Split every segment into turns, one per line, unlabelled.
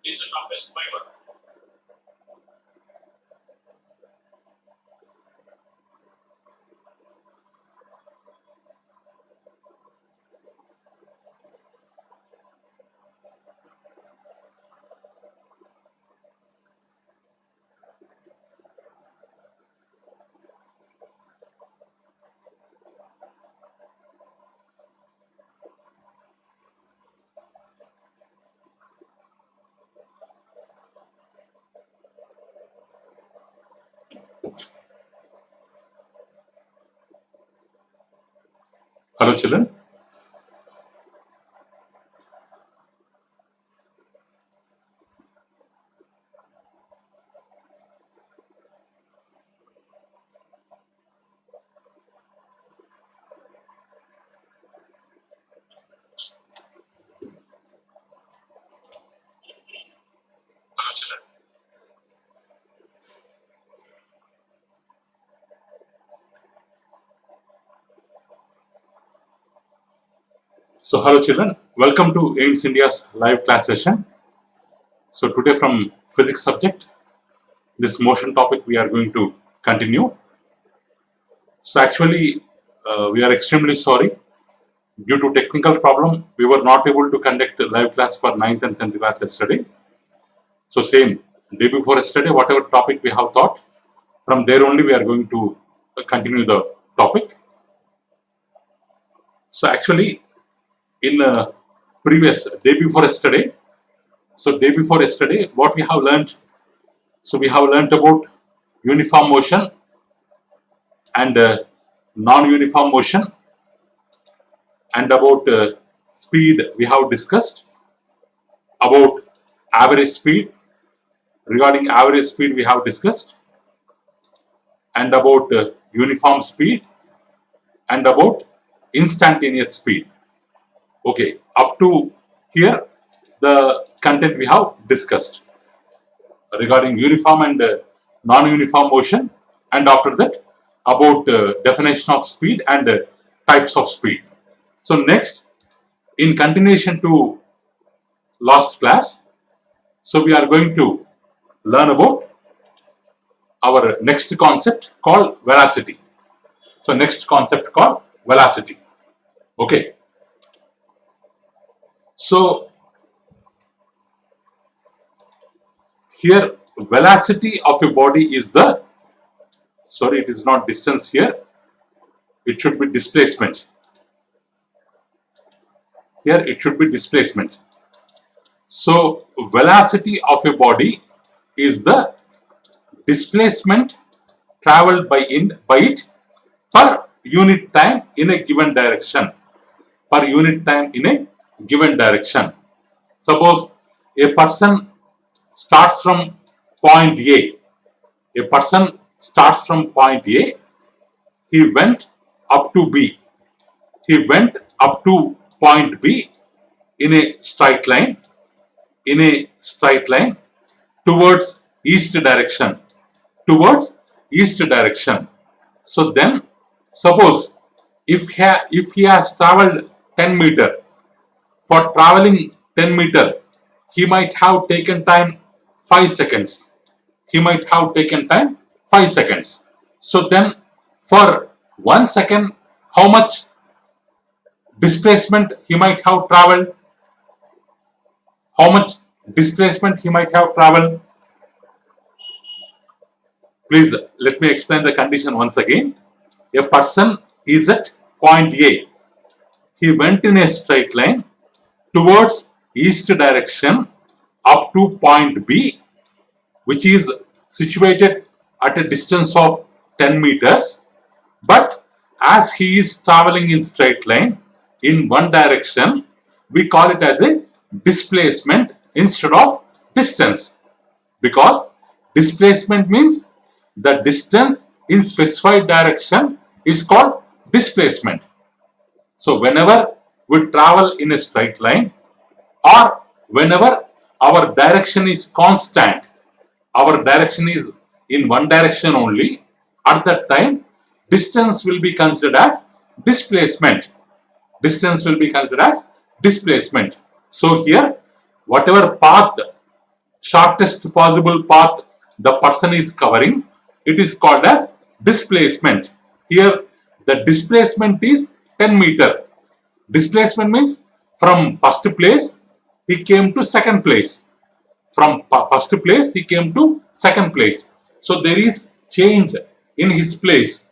is the toughest fiber. Hello children. So hello children, welcome to AIMS India's live class session. So today from physics subject, this motion topic we are going to continue. So actually we are extremely sorry. Due to technical problem, we were not able to conduct a live class for 9th and 10th class yesterday. So same, day before yesterday, whatever topic we have taught, from there only we are going to continue the topic. So actually, in previous day before yesterday, what we have learned? So we have learnt about uniform motion and non-uniform motion, and about speed we have discussed, about average speed, regarding average speed we have discussed, and about uniform speed, and about instantaneous speed. Okay, up to here the content we have discussed regarding uniform and non-uniform motion, and after that about definition of speed and types of speed. So next, in continuation to last class, so we are going to learn about our next concept called velocity. So next concept called velocity. Okay. So here velocity of a body is the, sorry, it is not distance here, it should be displacement. Here it should be displacement. So velocity of a body is the displacement traveled by it per unit time in a given direction. Per unit time in a given direction. Suppose a person starts from point A. A person starts from point A. He went up to B. He went up to point B in a straight line. In a straight line towards east direction. Towards east direction. So then, suppose if he has traveled 10 meter. For traveling 10 meter, he might have taken time 5 seconds. He might have taken time 5 seconds. So then, for 1 second, how much displacement he might have traveled? How much displacement he might have traveled? Please let me explain the condition once again. A person is at point A. He went in a straight line towards east direction up to point B, which is situated at a distance of 10 meters. But as he is traveling in straight line in one direction, we call it as a displacement instead of distance, because displacement means the distance in specified direction is called displacement. So whenever we travel in a straight line, or whenever our direction is constant, our direction is in one direction only, at that time distance will be considered as displacement. Distance will be considered as displacement. So here, whatever path shortest possible path the person is covering, it is called as displacement. Here the displacement is 10 meter. Displacement means from first place he came to second place. From first place he came to second place. So there is change in his place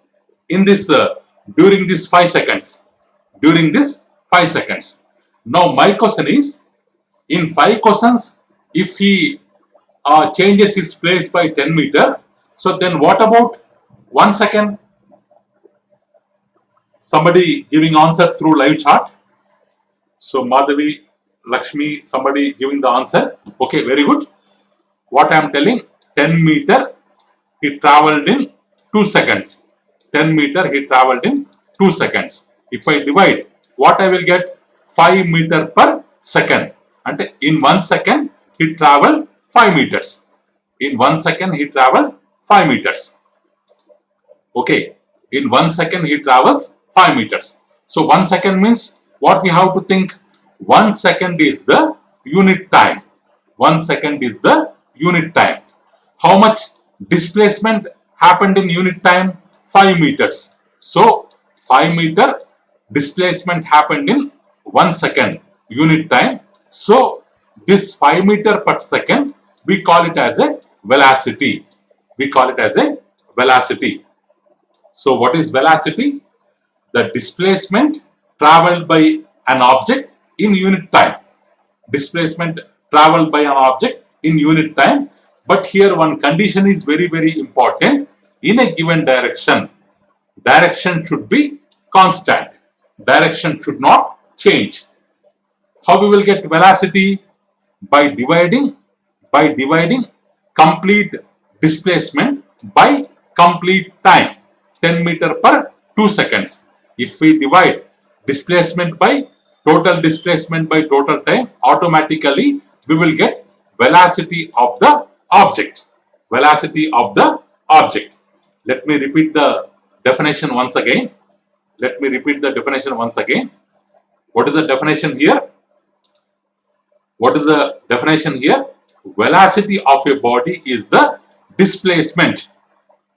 in this during this 5 seconds. During this 5 seconds. Now my question is, in 5 questions, if he changes his place by 10 meter, so then what about 1 second? Somebody giving answer through live chat. So Madhavi, Lakshmi, somebody giving the answer. Okay, very good. What I am telling, 10 meter he travelled in 2 seconds. 10 meter he travelled in 2 seconds. If I divide, what I will get? 5 meter per second. And in 1 second he travelled 5 meters. In 1 second he travelled 5 meters. Okay. In 1 second he travels 5 meters. So 1 second means what we have to think? 1 second is the unit time. 1 second is the unit time. How much displacement happened in unit time? 5 meters. So 5 meter displacement happened in 1 second unit time. So this 5 meter per second we call it as a velocity. We call it as a velocity. So what is velocity? The displacement travelled by an object in unit time. Displacement travelled by an object in unit time. But here one condition is very, very important. In a given direction, direction should be constant. Direction should not change. How we will get velocity? By dividing complete displacement by complete time. 10 meter per 2 seconds. If we divide displacement by total displacement by total time, automatically we will get velocity of the object. Velocity of the object. Let me repeat the definition once again. Let me repeat the definition once again. What is the definition here? What is the definition here? Velocity of a body is the displacement.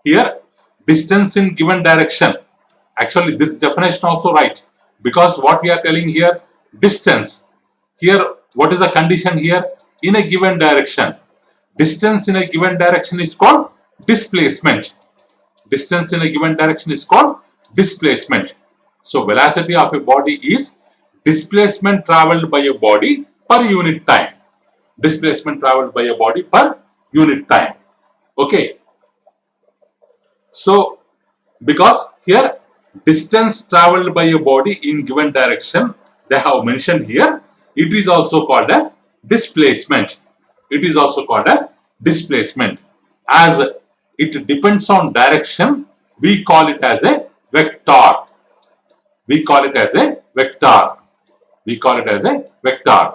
Here, distance in given direction. Actually, this definition also right, because what we are telling here, distance. Here, what is the condition here? In a given direction. Distance in a given direction is called displacement. Distance in a given direction is called displacement. So, velocity of a body is displacement travelled by a body per unit time. Displacement travelled by a body per unit time. Okay. So, because here distance travelled by a body in given direction, they have mentioned here, it is also called as displacement. It is also called as displacement. As it depends on direction, we call it as a vector. We call it as a vector. We call it as a vector.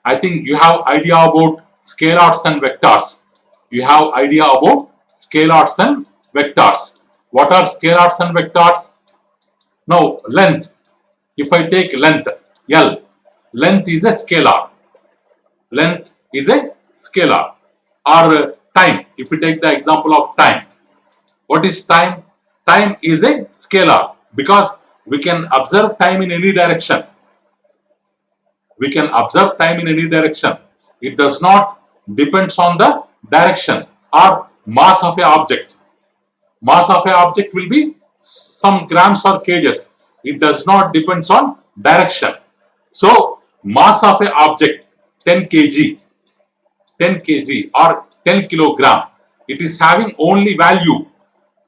I think you have idea about scalars and vectors. You have idea about scalars and vectors. What are scalars and vectors? Now, length. If I take length, L, length is a scalar. Length is a scalar. Or time, if we take the example of time. What is time? Time is a scalar because we can observe time in any direction. We can observe time in any direction. It does not depends on the direction or mass of a object. Mass of a object will be some grams or kgs. It does not depends on direction. So, mass of a object 10 kg, 10 kg or 10 kilogram. It is having only value.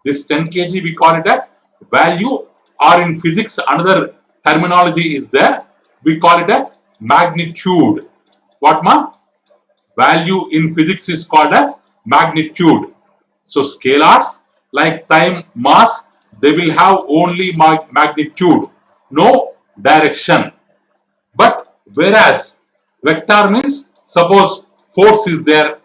This 10 kg we call it as value, or in physics another terminology is there. We call it as magnitude. What ma? Value in physics is called as magnitude. So scalars like time, mass, they will have only magnitude, no direction. But whereas vector means, suppose force is there.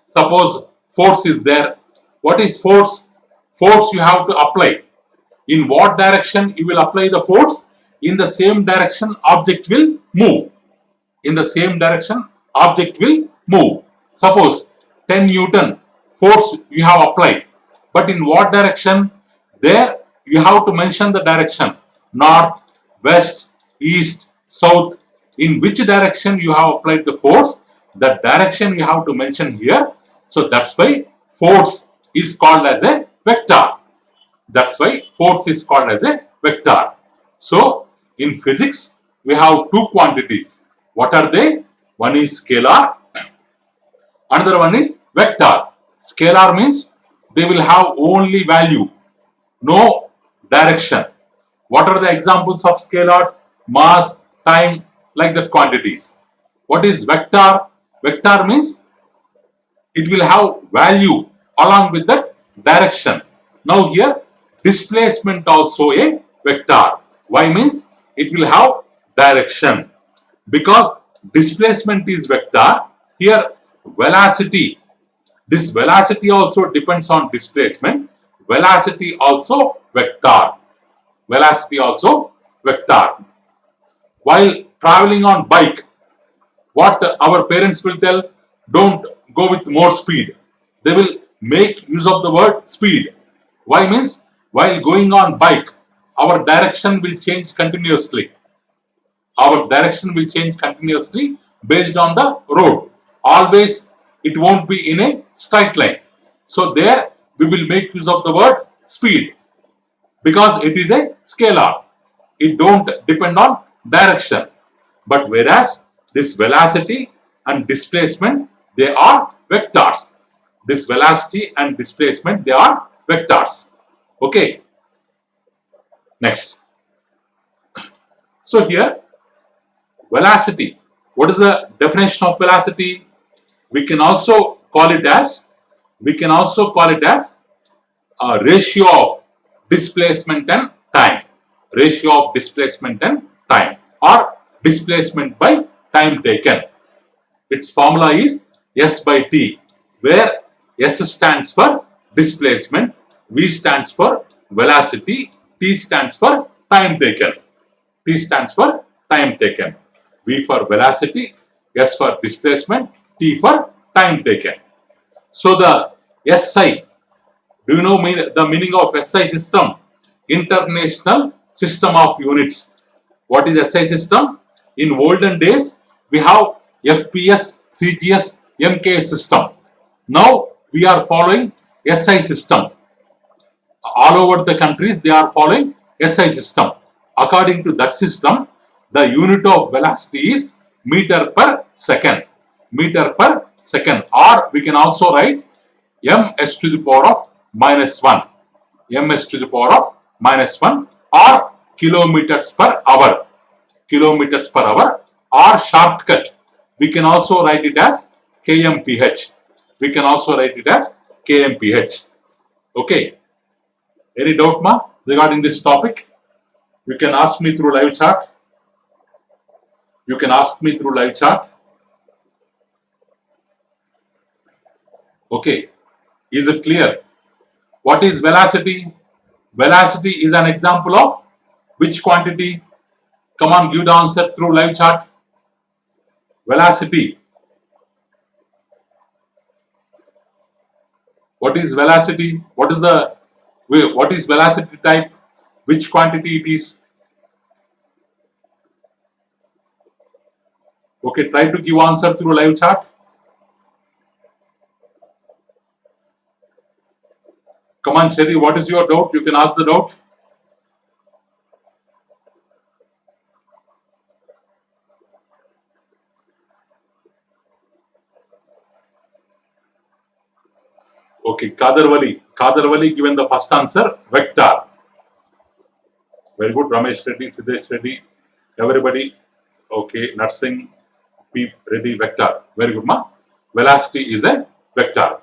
Suppose force is there. What is force? Force you have to apply. In what direction you will apply the force? In the same direction object will move. In the same direction object will move. Suppose 10 Newton force you have applied, but in what direction? There you have to mention the direction, north, west, east, south. In which direction you have applied the force, the direction you have to mention here. So that's why force is called as a vector. That's why force is called as a vector. So in physics we have two quantities. What are they? One is scalar, another one is vector. Scalar means they will have only value, no direction. What are the examples of scalars? Mass, time, like the quantities. What is vector? Vector means it will have value along with the direction. Now here displacement also a vector. Why? Means it will have direction. Because displacement is vector, here velocity, this velocity also depends on displacement. Velocity also vector. Velocity also vector. While traveling on bike, what our parents will tell? Don't go with more speed. They will make use of the word speed. Why? Means while going on bike, our direction will change continuously. Our direction will change continuously based on the road. Always it won't be in a straight line. So there we will make use of the word speed because it is a scalar. It don't depend on direction. But whereas this velocity and displacement, they are vectors. This velocity and displacement, they are vectors. Okay. Next. So here, velocity. What is the definition of velocity? We can also call it as a ratio of displacement and time. Ratio of displacement and time, or displacement by time taken. Its formula is S by T, where S stands for displacement, V stands for velocity, T stands for time taken. T stands for time taken. V for velocity, S for displacement, T for time taken. So the SI, do you know the meaning of SI system? International System of Units. What is SI system? In olden days, we have FPS, CGS, MKS system. Now we are following SI system. All over the countries, they are following SI system. According to that system, the unit of velocity is meter per second. Meter per second. Or we can also write ms to the power of minus 1. ms to the power of minus 1, or kilometers per hour. Kilometers per hour, or shortcut. We can also write it as kmph. We can also write it as kmph. Okay. Any doubt, ma, regarding this topic? You can ask me through live chat. You can ask me through live chat. Okay. Is it clear? What is velocity? Velocity is an example of which quantity? Come on, give the answer through live chat. Velocity. What is velocity? What is velocity type? Which quantity it is? Okay, try to give answer through live chat. Come on, Cherry, what is your doubt? You can ask the doubt. Okay, Kadarwali given the first answer, vector. Very good, Ramesh Reddy, Siddesh Reddy, everybody. Okay, Nursing, Peep Reddy, vector. Very good, ma. Velocity is a vector.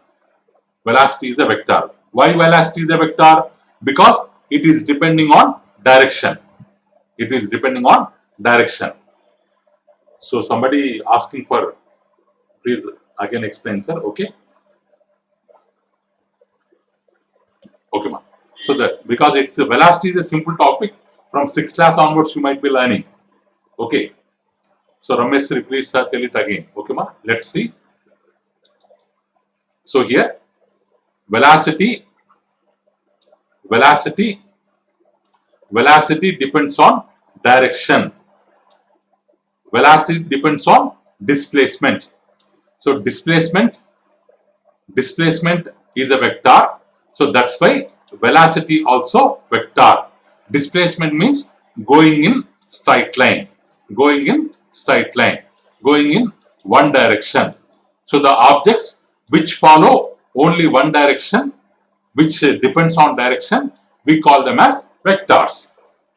Velocity is a vector. Why velocity is a vector? Because it is depending on direction. It is depending on direction. So somebody asking for, please again explain, sir. Okay. Okay, ma'am. So that because it's velocity is a simple topic, from 6th class onwards you might be learning. Okay. So Ramesh, please tell it again. Okay, ma'am. Let's see. So here velocity depends on direction. Velocity depends on displacement. So displacement is a vector. So that's why velocity also vector. Displacement means going in straight line, going in one direction. So the objects which follow only one direction, which depends on direction, we call them as vectors.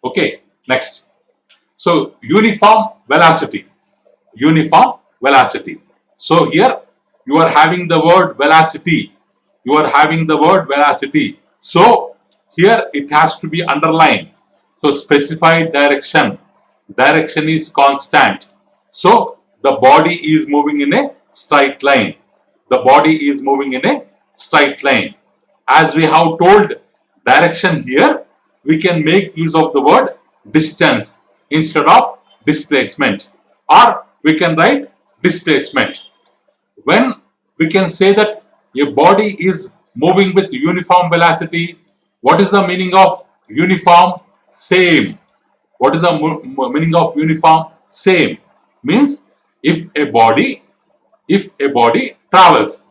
Okay, next. So uniform velocity. So here you are having the word velocity. So here it has to be underlined. So specified direction. Direction is constant. So the body is moving in a straight line. As we have told direction here, we can make use of the word distance instead of displacement, or we can write displacement. When we can say that a body is moving with uniform velocity, what is the meaning of uniform? Same. What is the meaning of uniform? Same. Means if a body travels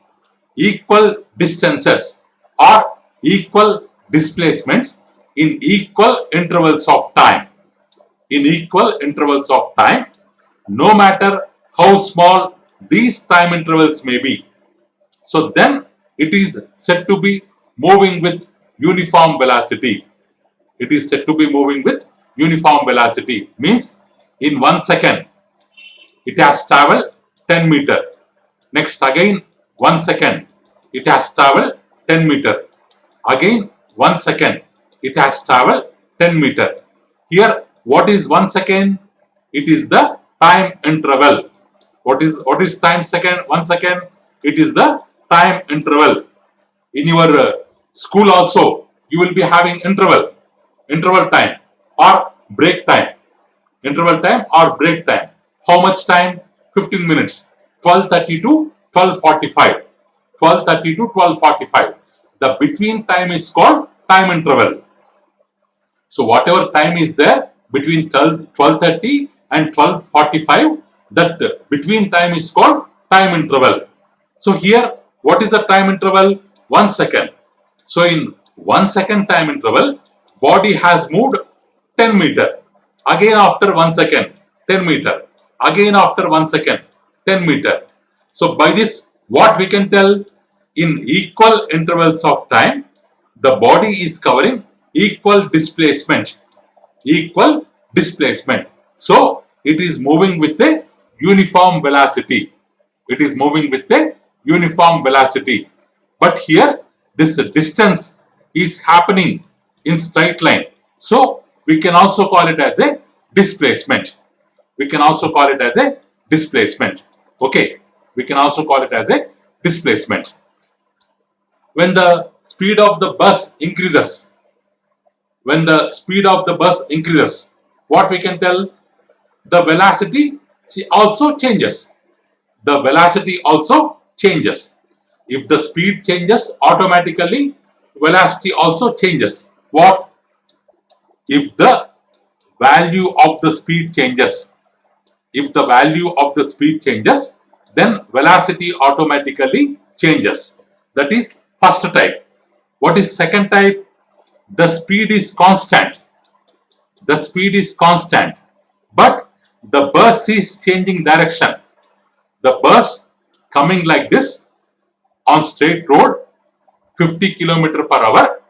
equal distances or equal displacements in equal intervals of time, no matter how small these time intervals may be, so then it is said to be moving with uniform velocity. Means in 1 second it has traveled 10 meter. Next again 1 second it has traveled 10 meter. Again 1 second it has traveled 10 meter. Here what is 1 second? It is the time interval. What is time second? 1 second. It is the time interval. In your school also you will be having interval time or break time. How much time? 15 minutes. 12:30 to 12:45. The between time is called time interval. So whatever time is there between 12:30 and 12:45, that between time is called time interval. So here what is the time interval? 1 second. So in 1 second time interval, body has moved 10 meter. Again after 1 second, 10 meter. Again after 1 second, 10 meter. So by this, what we can tell? In equal intervals of time, the body is covering equal displacement. So it is moving with a uniform velocity. But here this distance is happening in straight line. So we can also call it as a displacement. Okay. We can also call it as a displacement. When the speed of the bus increases, what we can tell? The velocity also changes. If the speed changes, automatically velocity also changes. What? If the value of the speed changes, then velocity automatically changes. That is first type. What is second type? The speed is constant. But the bus is changing direction. The bus coming like this on straight road, 50 km per hour,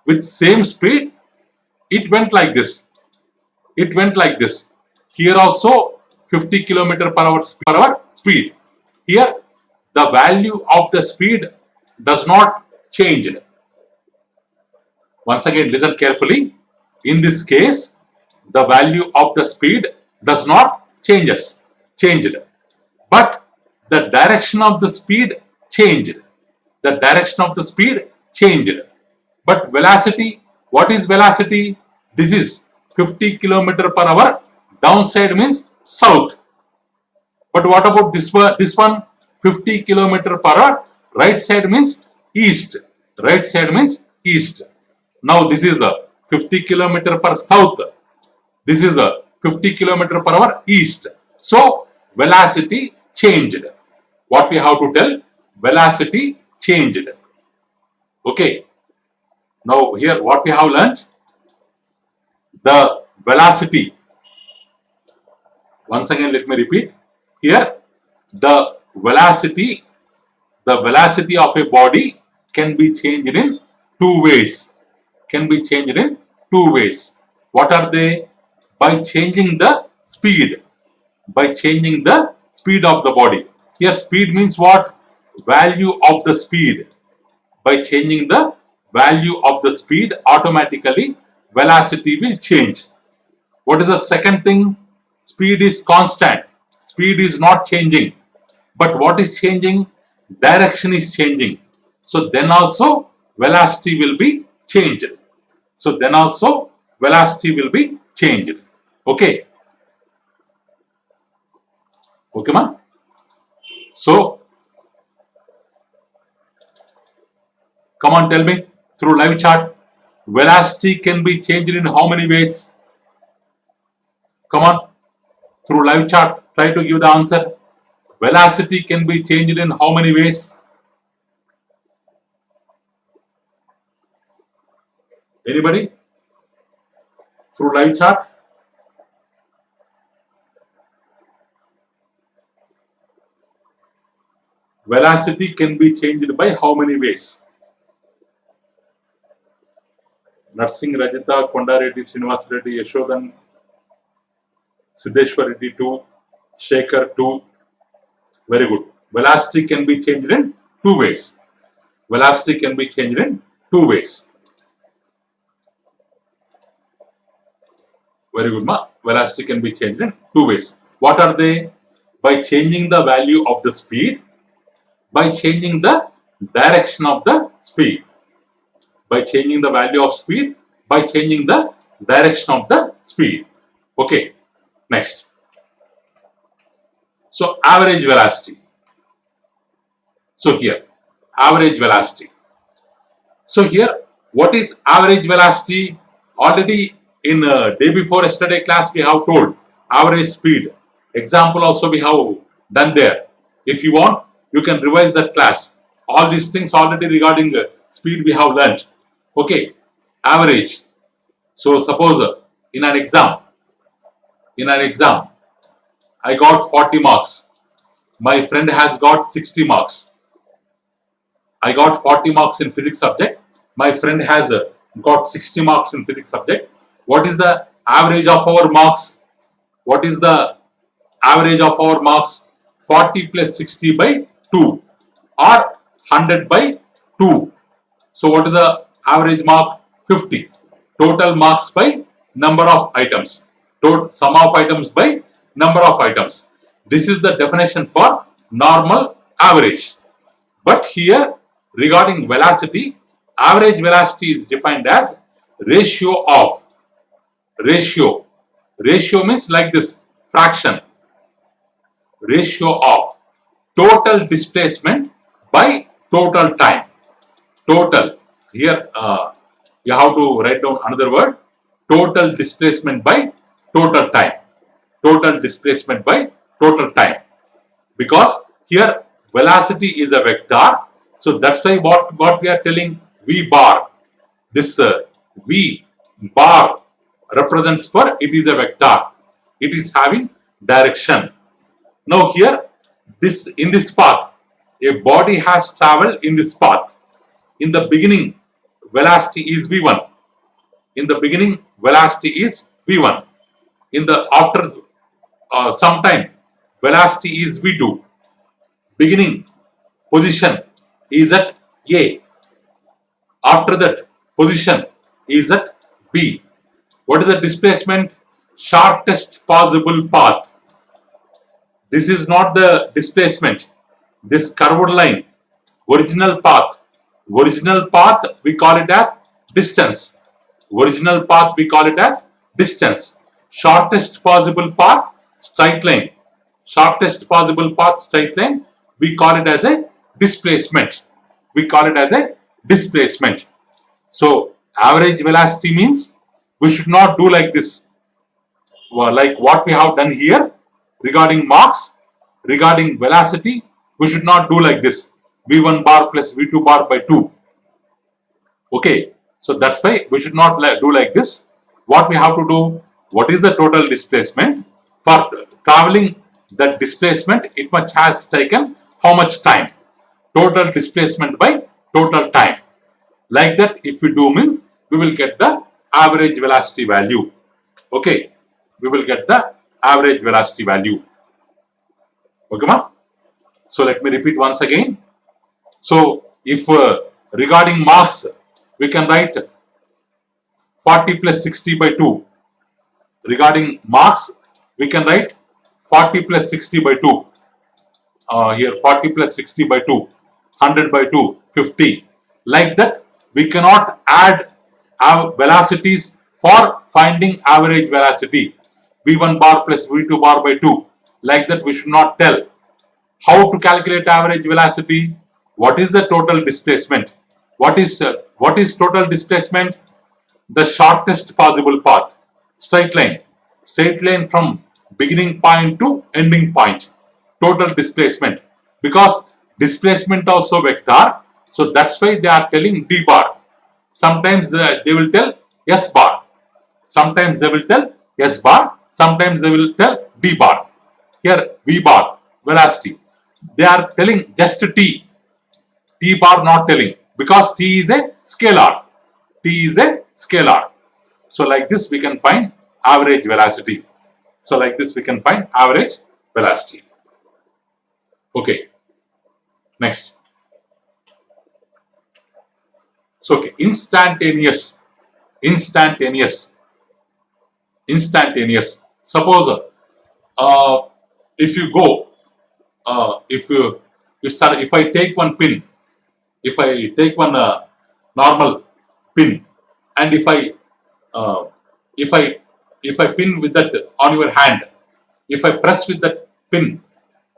with same speed, it went like this. Here also 50 km per hour speed. Here the value of the speed does not change. Once again, listen carefully. In this case, the value of the speed does not changed. But the direction of the speed changed. But velocity, what is velocity? This is 50 km per hour. Downside means south. But what about this one? 50 km per hour Right side means east. Right side means east. Now this is a 50 kilometer per south. This is a 50 kilometer per hour east. So velocity changed. What we have to tell? Velocity changed. Okay. Now here what we have learnt? The velocity. Once again let me repeat. Here the velocity of a body can be changed in two ways. Can be changed in two ways. What are they? By changing the speed. By changing the speed of the body. Here speed means what? Value of the speed. By changing the value of the speed, automatically velocity will change. What is the second thing? Speed is constant. Speed is not changing. But what is changing? Direction is changing. So then also velocity will be changed. So then also velocity will be changed. Okay. Okay, ma? So, come on, tell me through live chart. Velocity can be changed in how many ways? Come on, through live chart, try to give the answer. Velocity can be changed in how many ways? Anybody? Through live chart? Velocity can be changed by how many ways? Nursing Rajita, Kondareddy, Srinivas Reddy, Yashodan, Siddheshwar Reddy 2, Shekhar 2. Very good. Velocity can be changed in two ways. Velocity can be changed in two ways. Very good, ma. Velocity can be changed in two ways. What are they? By changing the value of the speed, by changing the direction of the speed. By changing the value of speed, by changing the direction of the speed. Okay, next. So, average velocity. So, here, average velocity. So, here, what is average velocity? Already in day before yesterday class, we have told average speed. Example also we have done there. If you want, you can revise that class. All these things already regarding speed we have learnt. Okay, average. So, suppose in an exam, I got 40 marks. My friend has got 60 marks. I got 40 marks in physics subject. My friend has got 60 marks in physics subject. What is the average of our marks? What is the average of our marks? 40 plus 60 by 2 or 100 by 2. So, what is the average mark? 50. Total marks by number of items. Sum of items by number of items. This is the definition for normal average. But here regarding velocity, average velocity is defined as ratio of. Ratio means like this, fraction. Ratio of total displacement by total time. Total. Here you have to write down another word. Total displacement by total time. Total displacement by total time. Because here velocity is a vector. So that's why what we are telling V bar. This V bar represents for it is a vector. It is having direction. Now here in this path, a body has traveled in this path. In the beginning, velocity is V1. In the beginning, velocity is V1. In the after some time, velocity is V2. Beginning position is at A. After that, position is at B. What is the displacement? Shortest possible path. This is not the displacement. This curved line, original path. Original path, we call it as distance. Original path, we call it as distance. Shortest possible path, straight line. Shortest possible path, straight line, we call it as a displacement. We call it as a displacement. So average velocity means we should not do like this, like what we have done here regarding marks, regarding velocity. We should not do like this, v1 bar plus v2 bar by 2. Okay, so that's why we should not do like this. What we have to do, what is the total displacement? For traveling that displacement, it much has taken how much time? Total displacement by total time. Like that, if we do means, we will get the average velocity value. Okay, we will get the average velocity value. Okay, ma? So let me repeat once again. So if regarding marks, we can write 40 plus 60 by 2. Regarding marks, we can write 40 plus 60 by 2. Here 40 plus 60 by 2, 100 by 2, 50. Like that, we cannot add our velocities for finding average velocity. v1 bar plus v2 bar by 2. Like that, we should not tell. How to calculate average velocity? What is the total displacement? What is total displacement? The shortest possible path. Straight line. Straight line from beginning point to ending point. Total displacement. Because displacement also vector. So that's why they are telling d bar. Sometimes they will tell s bar. Sometimes they will tell s bar. Sometimes they will tell d bar. Here v bar, velocity. They are telling just t. T bar not telling, because t is a scalar. T is a scalar. So like this we can find average velocity. So like this we can find average velocity. Okay. Next. So okay, instantaneous. Suppose if you go, if I take one pin, if I take one normal pin, and if I pin with that on your hand, if I press with that pin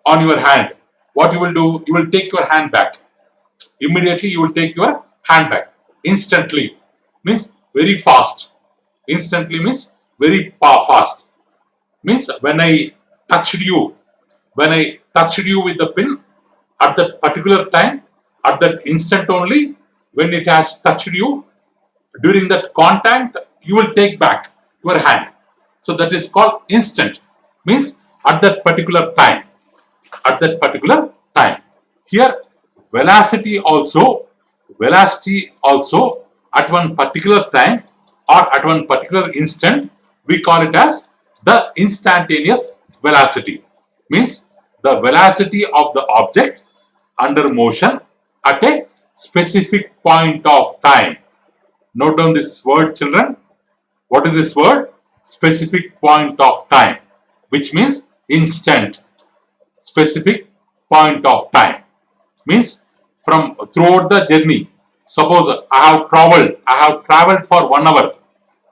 on your hand, what you will do? You will take your hand back. Immediately you will take your hand back. Instantly means very fast. Instantly means very fast. Means when I touched you with the pin at that particular time, at that instant only, when it has touched you, during that contact, you will take back your hand. So that is called instant. Means at that particular time. At that particular time. Here, velocity also at one particular time or at one particular instant, we call it as the instantaneous velocity. Means the velocity of the object under motion at a specific point of time. Note down this word, children. What is this word? Specific point of time, which means instant. Specific point of time means from throughout the journey. Suppose I have traveled for 1 hour.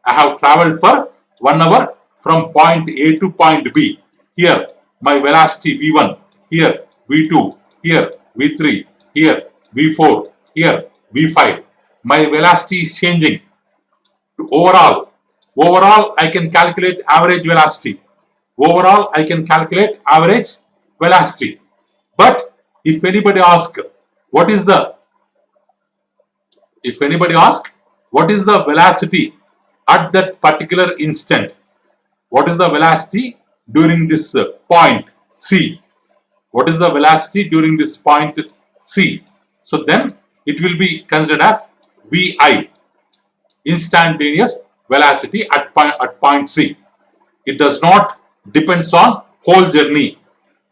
I have traveled for 1 hour from point A to point B. Here my velocity v1, here v2, here v3, here v4, here v5. My velocity is changing. Overall I can calculate average velocity. Overall I can calculate average velocity. But if anybody asks what is the velocity at that particular instant, what is the velocity during this point C? What is the velocity during this point C? So then it will be considered as VI, instantaneous velocity at point C. It does not depends on whole journey.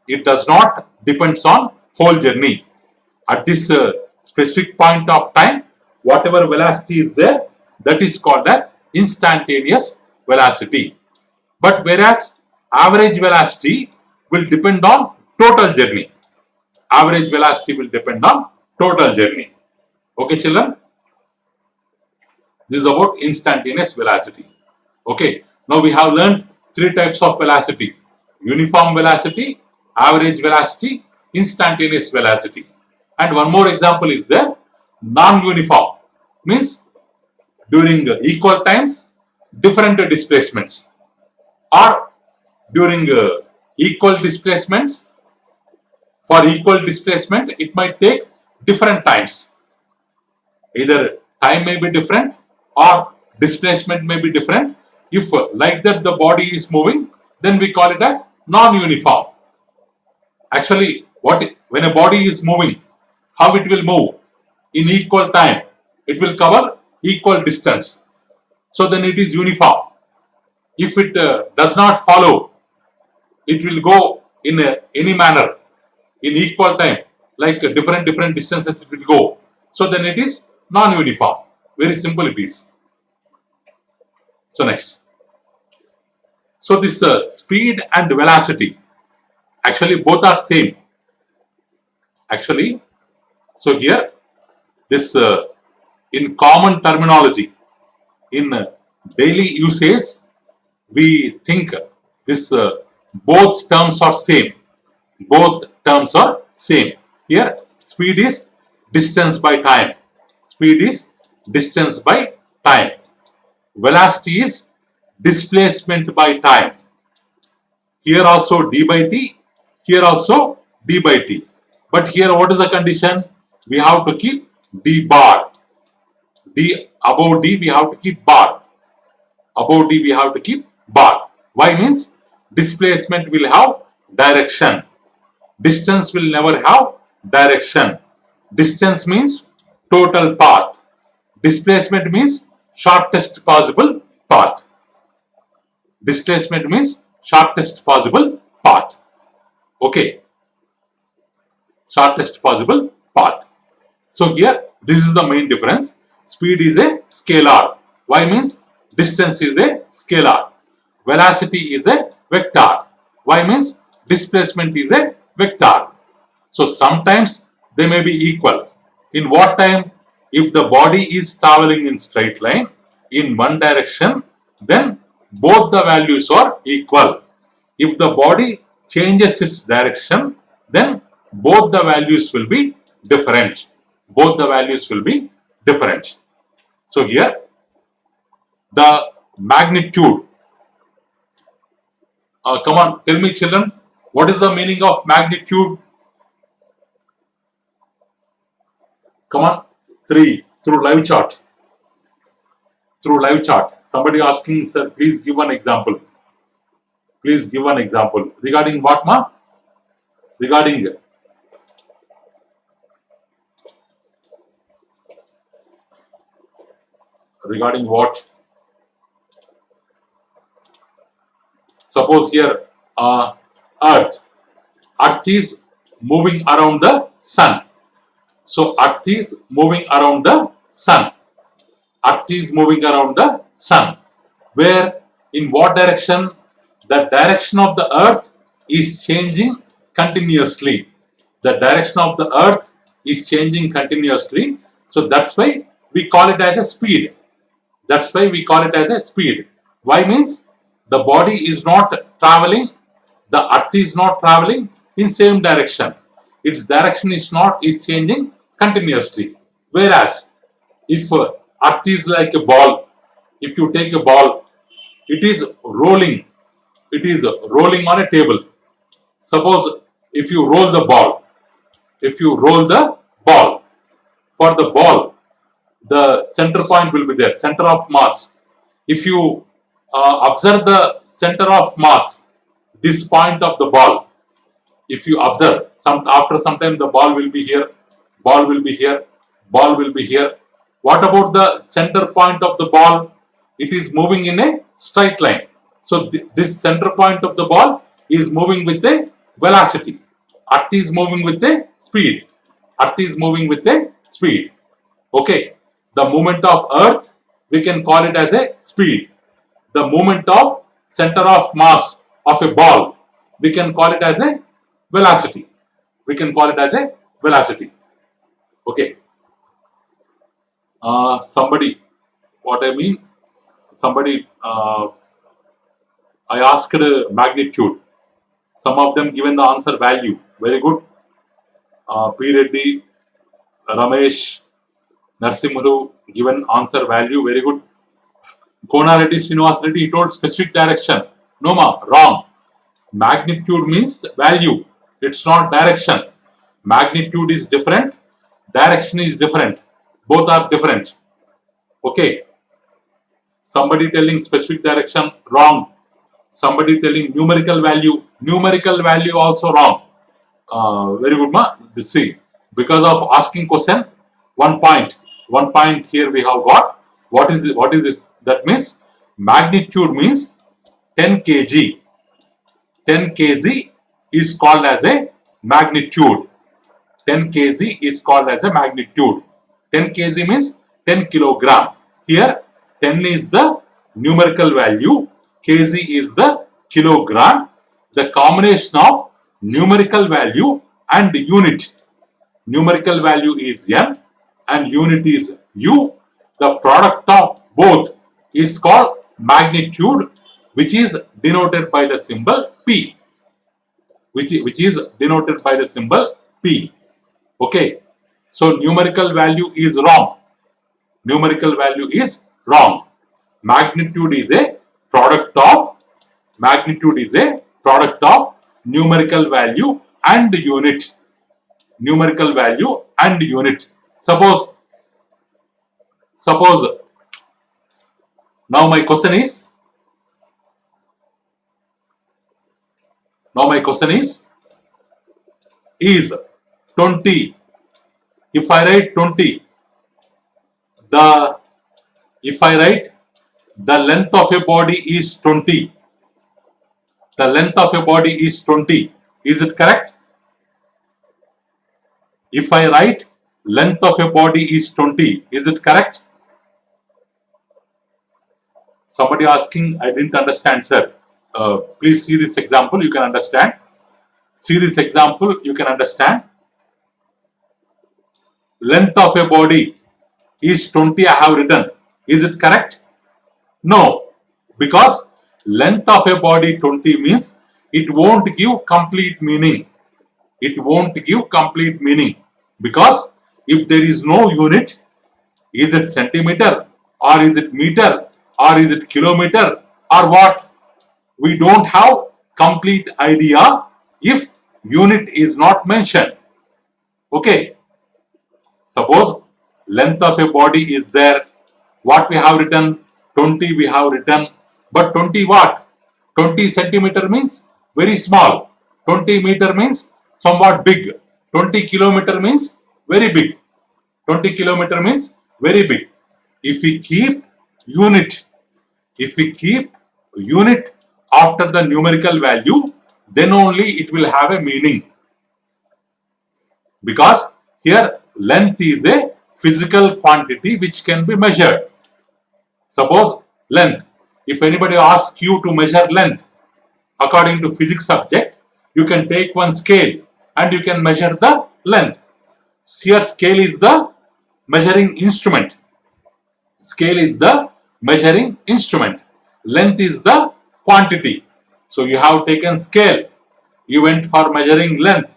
It does not depends on whole journey. At this specific point of time, whatever velocity is there, that is called as instantaneous velocity. But whereas average velocity will depend on total journey. Average velocity will depend on total journey. Okay, children? This is about instantaneous velocity. Okay. Now we have learned 3 types of velocity: uniform velocity, average velocity, instantaneous velocity. And one more example is there, non-uniform, means during equal times, different displacements, or during equal displacements, for equal displacement, it might take different times. Either time may be different or displacement may be different. If like that the body is moving, then we call it as non-uniform. Actually, when a body is moving, how it will move? In equal time, it will cover equal distance. So then it is uniform. If it does not follow, it will go in any manner, in equal time, like different distances it will go. So then it is non-uniform. Very simple it is. So next. So this speed and velocity, actually both are same. Actually, so here this in common terminology, in daily usage, we think this both terms are same. Both terms are same. Here speed is distance by time. Speed is distance by time. Velocity is displacement by time. Here also d by t, here also d by t. But here what is the condition? We have to keep d bar. D above d we have to keep bar. Above d we have to keep bar. Why? Means displacement will have direction. Distance will never have direction. Distance means total path. Displacement means shortest possible path. Displacement means shortest possible path. Okay. Shortest possible path. So here this is the main difference. Speed is a scalar. Why? Means distance is a scalar. Velocity is a vector. Why? Means displacement is a vector. So sometimes they may be equal. In what time? If the body is traveling in straight line in one direction, then both the values are equal. If the body changes its direction, then both the values will be different. Both the values will be different. So here the magnitude. Come on, tell me children, what is the meaning of magnitude? Come on, 3, through live chat. Through live chat. Somebody asking, sir, please give an example. Please give an example. Regarding what, ma? Regarding what? Suppose here Earth is moving around the sun. So Earth is moving around the sun. Earth is moving around the sun. Where? In what direction? The direction of the Earth is changing continuously. The direction of the Earth is changing continuously. So that's why we call it as a speed. That's why we call it as a speed. Why? Means the body is not traveling, the Earth is not traveling in same direction. Its direction is changing continuously. Whereas if Earth is like a ball, if you take a ball, it is rolling. It is rolling on a table. Suppose if you roll the ball, for the ball, the center point will be there, center of mass. If you observe the center of mass, this point of the ball, if you observe, after some time the ball will be here, ball will be here, ball will be here. What about the center point of the ball? It is moving in a straight line. So this center point of the ball is moving with a velocity. Earth is moving with a speed. Earth is moving with a speed. Okay. The movement of Earth, we can call it as a speed. The movement of center of mass of a ball, we can call it as a velocity. We can call it as a velocity. Okay. Somebody, what I mean, somebody, I asked magnitude. Some of them given the answer value. Very good. P. Reddy, Ramesh Narsimulu given answer value, very good. Kona Reddy Srinivas Reddy, he told specific direction. No ma, wrong. Magnitude means value. It's not direction. Magnitude is different. Direction is different. Both are different. Okay. Somebody telling specific direction, wrong. Somebody telling numerical value also wrong. Very good ma. See, because of asking question, 1 point. 1 point here we have got. What is this? That means magnitude means 10 kg. 10 kg is called as a magnitude. 10 kg is called as a magnitude. 10 kg means 10 kilogram. Here 10 is the numerical value, kg is the kilogram. The combination of numerical value and unit. Numerical value is n and unit is u. The product of both is called magnitude, which is denoted by the symbol P. Which is denoted by the symbol P. Okay. So numerical value is wrong. Numerical value is wrong. Magnitude is a product of numerical value and unit. Numerical value and unit. Suppose now my question is is 20. If I write 20, if I write the length of a body is 20, the length of a body is 20, is it correct? If I write length of a body is 20, is it correct? Somebody asking, I didn't understand, sir. Please see this example, you can understand. See this example, you can understand. Length of a body is 20, I have written. Is it correct? No, because length of a body 20 means it won't give complete meaning. It won't give complete meaning because if there is no unit, is it centimeter or is it meter or is it kilometer or what? We don't have complete idea if unit is not mentioned. Okay. Suppose length of a body is there. What we have written? 20 we have written. But 20 what? 20 centimeter means very small. 20 meter means somewhat big. 20 kilometer means very big. 20 kilometer means very big. If we keep unit after the numerical value, then only it will have a meaning. Because here length is a physical quantity which can be measured. Suppose length. If anybody asks you to measure length, according to physics subject, you can take one scale and you can measure the length. Here scale is the measuring instrument. Scale is the measuring instrument. Length is the quantity. So you have taken scale. You went for measuring length.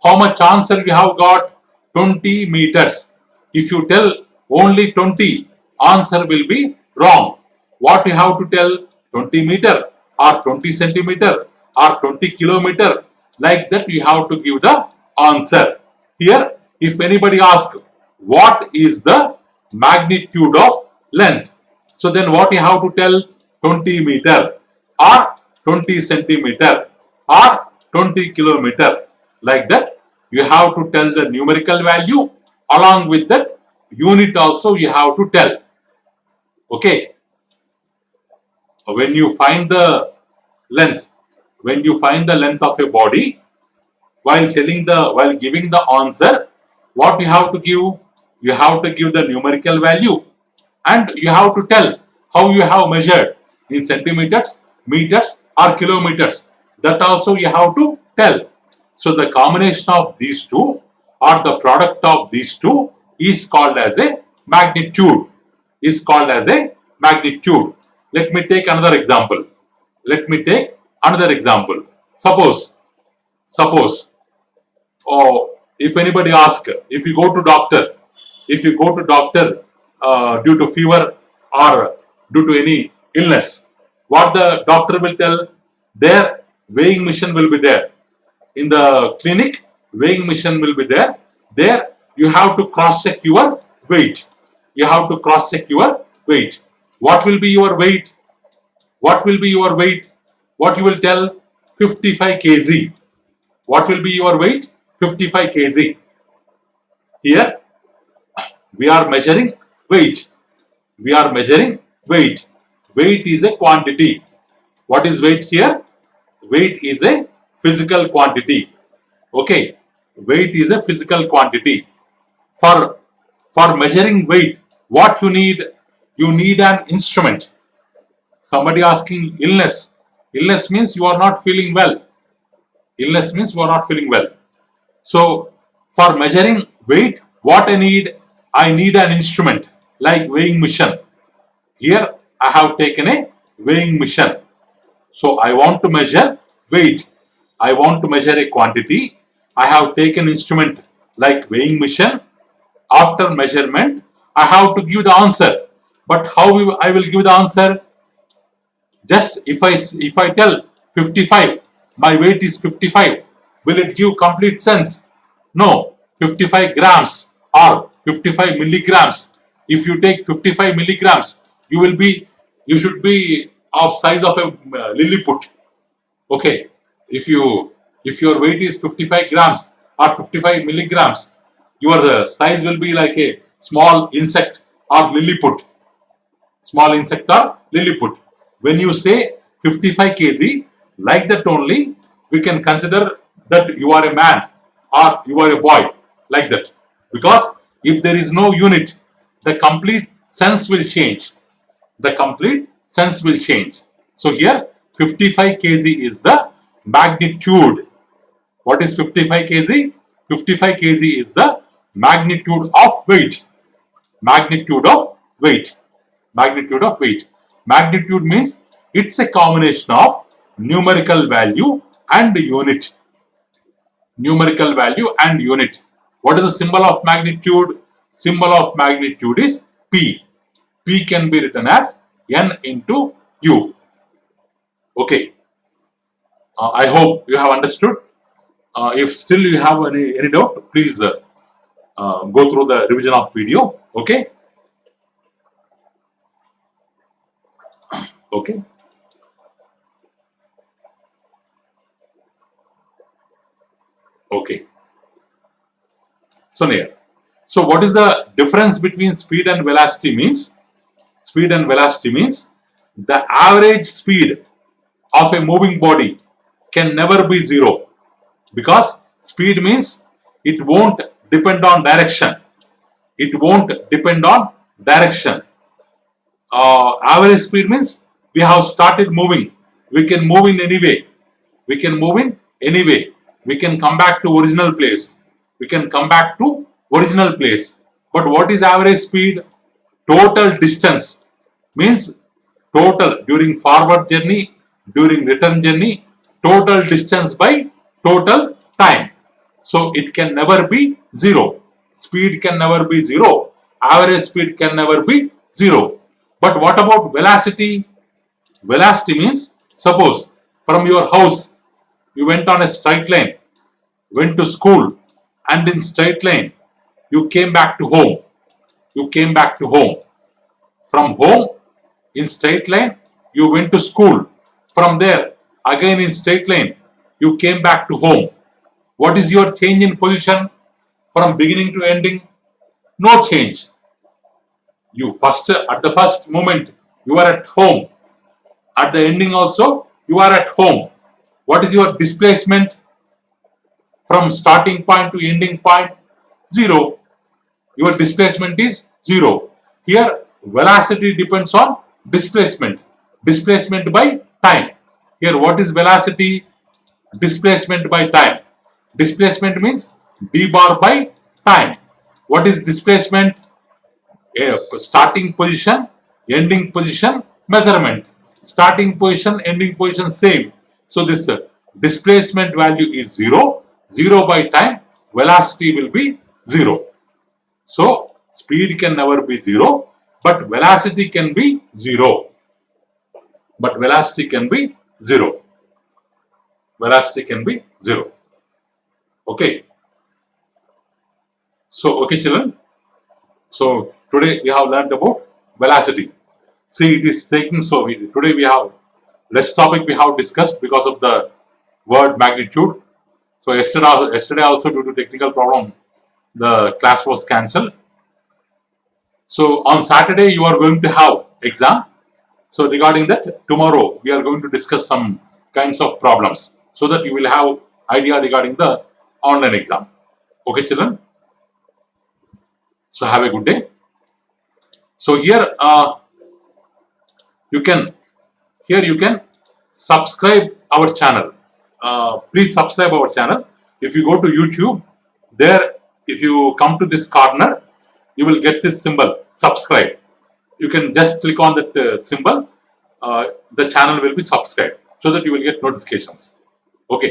How much answer you have got? 20 meters. If you tell only 20, answer will be wrong. What you have to tell? 20 meter or 20 centimeter or 20 kilometer. Like that you have to give the answer. Here, if anybody asks, what is the magnitude of length? So then what you have to tell? 20 meter or 20 centimeter or 20 kilometer. Like that, you have to tell the numerical value. Along with that, unit also you have to tell. Okay. When you find the length of a body, while giving the answer, what you have to give? You have to give the numerical value and you have to tell how you have measured in centimeters, meters or kilometers. That also you have to tell. So the combination of these two or the product of these two is called as a magnitude. Let me take another example. Suppose If anybody asks, if you go to doctor, due to fever or due to any illness, what the doctor will tell? Their weighing machine will be there. In the clinic, weighing machine will be there. There you have to cross check your weight. You have to cross check your weight. What will be your weight? What will be your weight? What you will tell? 55 kg. What will be your weight? 55 kg. Here we are measuring weight. We are measuring weight. Weight is a quantity. What is weight here? Weight is a physical quantity. Okay. Weight is a physical quantity. For measuring weight, what you need? You need an instrument. Somebody asking illness. Illness means you are not feeling well. Illness means you are not feeling well. So, for measuring weight, what I need? I need an instrument like weighing machine. Here, I have taken a weighing machine. So, I want to measure weight. I want to measure a quantity. I have taken instrument like weighing machine. After measurement, I have to give the answer. But how I will give the answer? Just if I tell 55, my weight is 55, will it give complete sense? No. 55 grams or 55 milligrams. If you take 55 milligrams, you should be of size of a Lilliput. Okay. If your weight is 55 grams or 55 milligrams, your size will be like a small insect or Lilliput. Small insect or Lilliput. When you say 55 kg, like that only, we can consider that you are a man or you are a boy, like that. Because if there is no unit, the complete sense will change. The complete sense will change. So here, 55 kg is the magnitude. What is 55 kg? 55 kg is the magnitude of weight. Magnitude of weight. Magnitude of weight. Magnitude means it's a combination of numerical value and unit. Numerical value and unit. What is the symbol of magnitude? Symbol of magnitude is P. P can be written as N into U. Okay. I hope you have understood. If still you have any doubt, please go through the revision of video. Okay. Okay. Okay. So near. So what is the difference between speed and velocity means? Speed and velocity means the average speed of a moving body can never be zero, because speed means it won't depend on direction. It won't depend on direction. Average speed means we have started moving. We can move in any way. We can move in any way. We can come back to original place. We can come back to original place. But what is average speed? Total distance means total during forward journey, during return journey, total distance by total time. So it can never be zero. Speed can never be zero. Average speed can never be zero. But what about velocity? Velocity means, suppose from your house you went on a straight line, went to school, and in straight line you came back to home. You came back to home. From home in straight line you went to school. From there again in straight line you came back to home. What is your change in position from beginning to ending? No change. At the first moment you are at home. At the ending also you are at home. What is your displacement from starting point to ending point? Zero. Your displacement is zero. Here velocity depends on displacement. Displacement by time. Here what is velocity? Displacement by time. Displacement means d bar by time. What is displacement? Starting position, ending position, measurement. Starting position, ending position same. So this displacement value is 0. 0 by time. velocity will be 0. So speed can never be 0, but velocity can be 0. But velocity can be 0. Velocity can be 0. Okay. So, okay children. So today we have learned about velocity. See, it is taking, so today we have less topic we have discussed because of the word magnitude. So yesterday also due to technical problem, the class was cancelled. So on Saturday you are going to have exam. So regarding that, tomorrow we are going to discuss some kinds of problems so that you will have idea regarding the online exam. Okay children? So have a good day. So here you can subscribe our channel. Please subscribe our channel. If you go to YouTube, there if you come to this corner, you will get this symbol, subscribe. You can just click on that symbol. The channel will be subscribed so that you will get notifications. Okay.